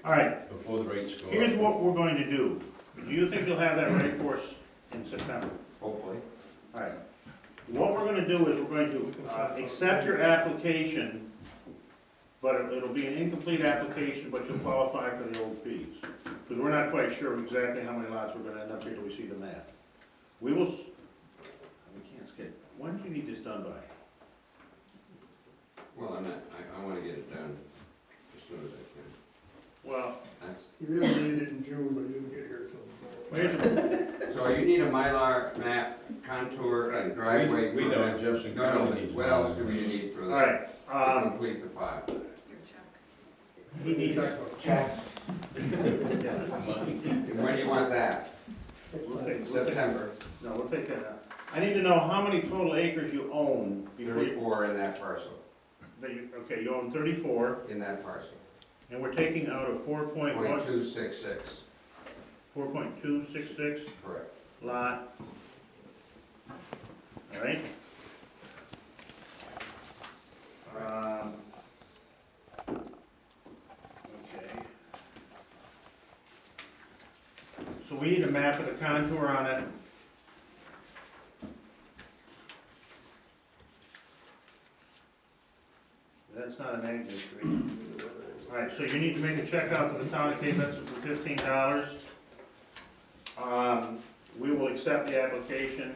All right, before the rates go up. here's what we're going to do. Do you think you'll have that ready for us in September? Hopefully. All right. What we're gonna do is we're going to accept your application, but it'll be an incomplete application, but you'll qualify for the old fees. Because we're not quite sure exactly how many lots we're gonna end up here till we see the map. We will, we can't skip. When do you need this done by? Well, I wanna get it done as soon as I can. Well, That's, You really needed it in June, but you didn't get here till. here's a, so you need a Mylar map, contour, and driveway. We don't, permit. Jefferson No, County no, needs. what else do we need for all that? right, To complete the file. he needs, Check. yeah, And when do you want that? we'll take, September, no, we'll take that out. I need to know how many total acres you own before you, 34 in that parcel, okay, you own 34, in that parcel. and we're taking out of .266, 4.266 correct. lot. All right? Okay. So we need a map of the contour on it. That's not an ag district. All right, so you need to make a check out to the town of Cape Benson for $15. We will accept the application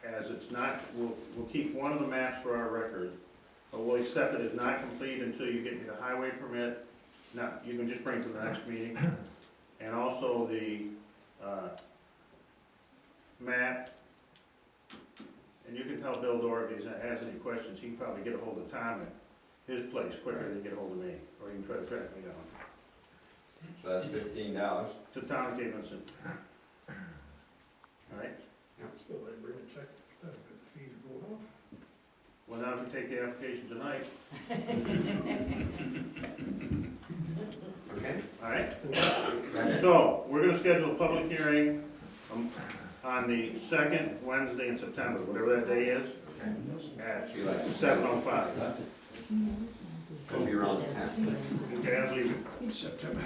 as it's not, we'll keep one of the maps for our record, but we'll accept it as not complete until you get me the highway permit. Now, you can just bring it to the next meeting. And also the, map. And you can tell Bill Dorr if he has any questions, he can probably get a hold of Tom at his place quicker than get a hold of me, or you can try to track me down. So that's $15. To town of Cape Benson. All right? Still, they bring a check instead of the fee to go home. Well, now if we take the application tonight, Okay? all right? That's- So, we're gonna schedule a public hearing on the second Wednesday in September, whatever that day is, Okay. at See you later. 7:05. It'll be around the 10th. Okay, I believe it. September.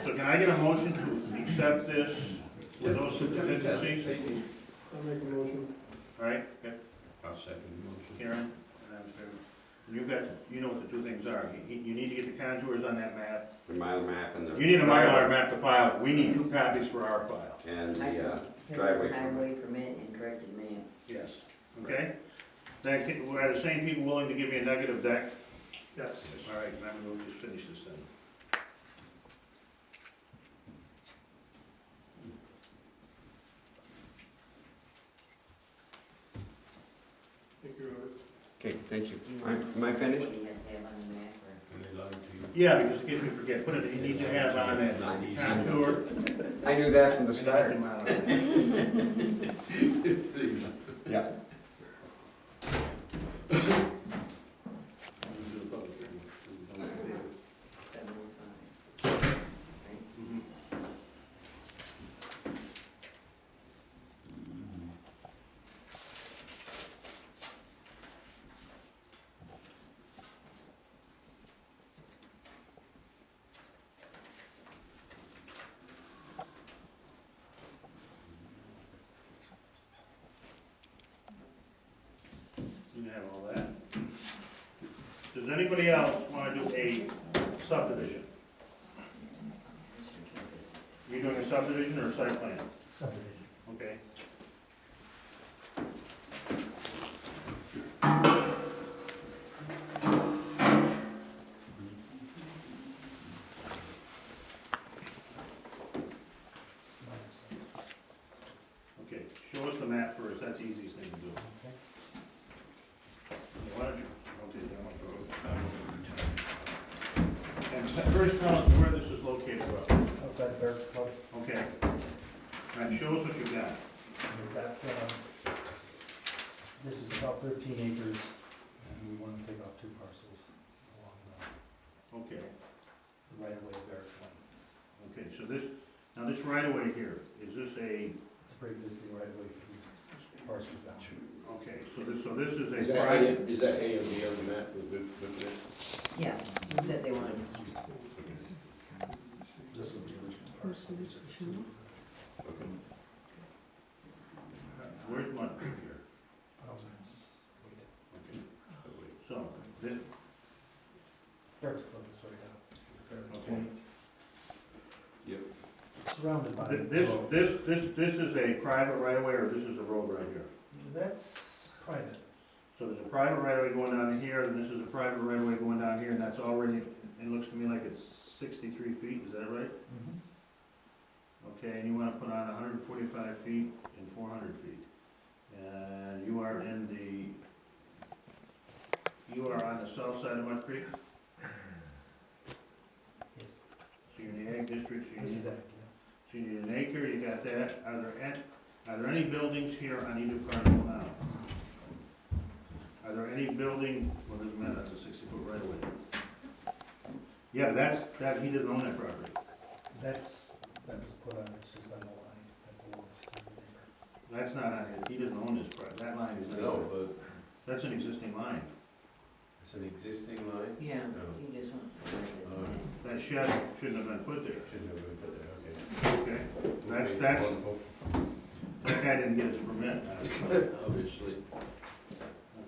So can I get a motion to accept this with those contingencies? I'll make a motion. All right, okay, I'll second the motion. Karen, and I'm in favor. You've got, you know what the two things are. You need to get the contours on that map. The Mylar map and the. You need a Mylar map to file. We need 2 copies for our file. And I the can driveway. highway permit and corrected map. Yes. Okay? Then, are the same people willing to give me a negative deck? Yes. All right, then we'll just finish this then. Thank you, Robert. Okay, thank you. Am I finished? What he has to have on the map, or? And they lied to you. Yeah, because in case we forget, put it, you need to have on that contour. I knew that from the and start. you have to mount it. Yeah. We'll do a public hearing. 7:05. Mhm. You can have all that. Does anybody else want to do a subdivision? Mr. Campus. You doing a subdivision or a site plan? Subdivision. Okay. Okay, show us the map first, that's the easiest thing to do. Why don't you, okay, then I'll go. And first tell us where this is located, Rob. Outside the Barracks Club, Okay. All right, show us what you got. we've got, this is about 13 acres, and we want to take off 2 parcels along Okay, the right of way of Barracks Lane. okay, so this, now this right away here, is this a, It's a pre-existing right of way for these parcels down. okay, so this is Is a that private, A, is that A and B on the map we've been looking at? Yeah, that they wanted. parcel is two. Okay. Where's Mud Creek here? Oh, that's, wait, Okay. So wait. So, this, Bert's close, right now. okay. Yep. It's surrounded by. This, roads. this is a private right of way, or this is a road right here? That's private. So there's a private right of way going down here, and this is a private right of way going down here, and that's already, it looks to me like it's 63 feet, is that right? Mhm. Okay, and you wanna put on 145 feet and 400 feet. And you are in you are on the south side of Mud Creek, Yes, so you're in the ag district, so you this is need, that, so you need an acre, you got that. Are there any buildings here on either parcel now? Are there any building, well, doesn't matter, that's a 60-foot right of way. Yeah, but that, he doesn't own that property. that was put on, it's just on the line, that belongs to the neighbor. That's not on it, he doesn't own this property, that line is, No, but that's an existing line. it's an existing line? Yeah, No. he just wants to write this in. That shed shouldn't have been put there. Shouldn't have been put there, okay. Okay, Okay, that's, wonderful. that guy didn't get his permit, Obviously,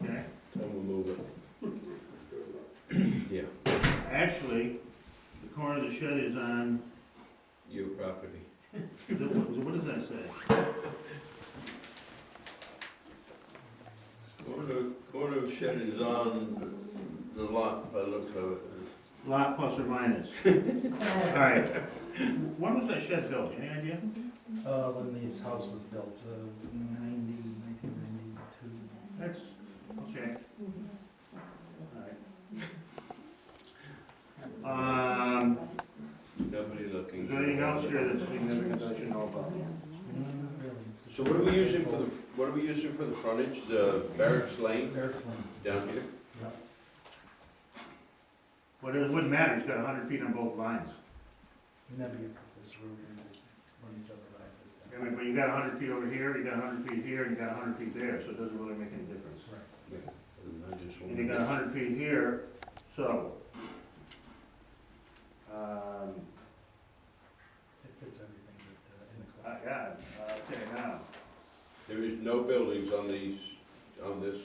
okay? then we'll move it. Yeah, Actually, the corner of the shed is on, your property. what does that say? Corner of shed is on the lot, by the looks of it. Lot plus or minus. Alright, when was that shed built, any idea? When this house was built, 1992. That's, I'll check. Alright. Nobody looking. Is there anything else here that's significant that I should know about? Not really, it's So what are we using for the frontage, the Barracks Lane Barrett's Lane, down here? yeah. Well, it wouldn't matter, he's got 100 feet on both lines. You never get this road in when you subdivide this. I mean, but you got 100 feet over here, you got 100 feet here, and you got 100 feet there, so it doesn't really make any difference. Right. Yeah. I just And you got 100 feet here, so, It fits everything in the corner. yeah, okay, now, There is no buildings on these, on this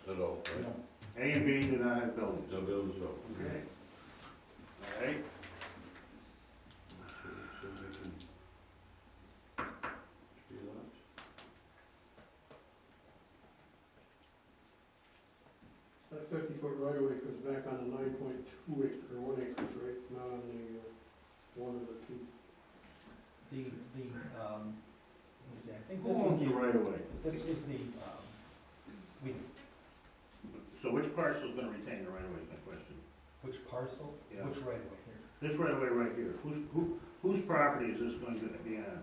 at all, right? No, A and B do not have buildings. No buildings at all. Okay. All right, So we can- three lots. That 50-foot right of way comes back on the 9.2 acre, or 1 acre, right, not on the, one of the two. let me see, I think who this was owns the the, right of way? this was the, we, So which parcel's gonna retain the right of way is my question. which parcel, Yeah. which right away here? This right of way right here, whose property is this going to be on?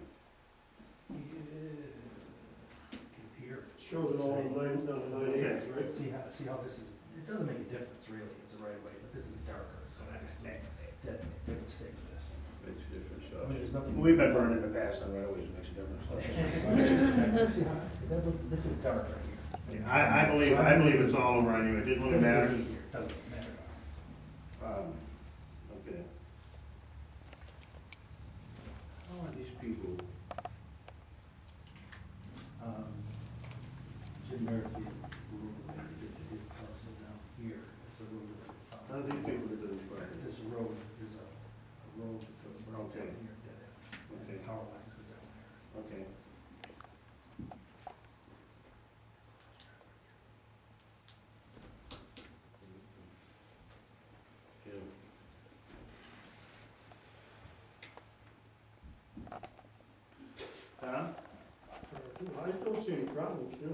Here. Shows it all on the 9 acres, right? See how this is, it doesn't make a difference really, it's a right of way, but this is darker, so I assume that they would stick with this. Makes a difference. I mean, there's nothing. We've been burned in the past on right of ways, it makes a difference. See how, is that what, this is darker here. I believe it's all over anyway, it doesn't really matter. Doesn't matter to us. Okay. How are these people? Jim Murphy is rural, when you get to his parcel down here, there's a road. How do these people get to this property? There's a road, there's a road that goes right Okay. down here, dead ends, Okay. and power lines go down there. Okay. Yeah. Tom? I don't see any problems, no.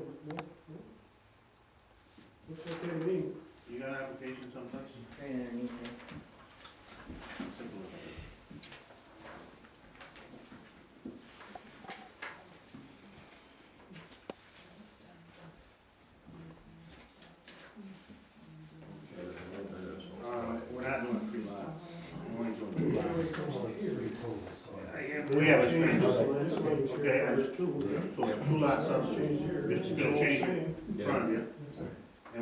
Looks okay to me. You got an application someplace? Right underneath it. Let's take a look at it. We're not doing 3 lots. We're only doing 2 lots. Well, it's three total, so it's. We have a strange, This one, okay, there's two. so it's 2 lot Change here. subdivision. Just This gonna is all change it same. in front of you, That's all right. and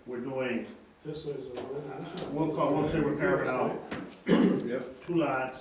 we're doing, This is, this is. we'll say we're carving out Yep. 2 lots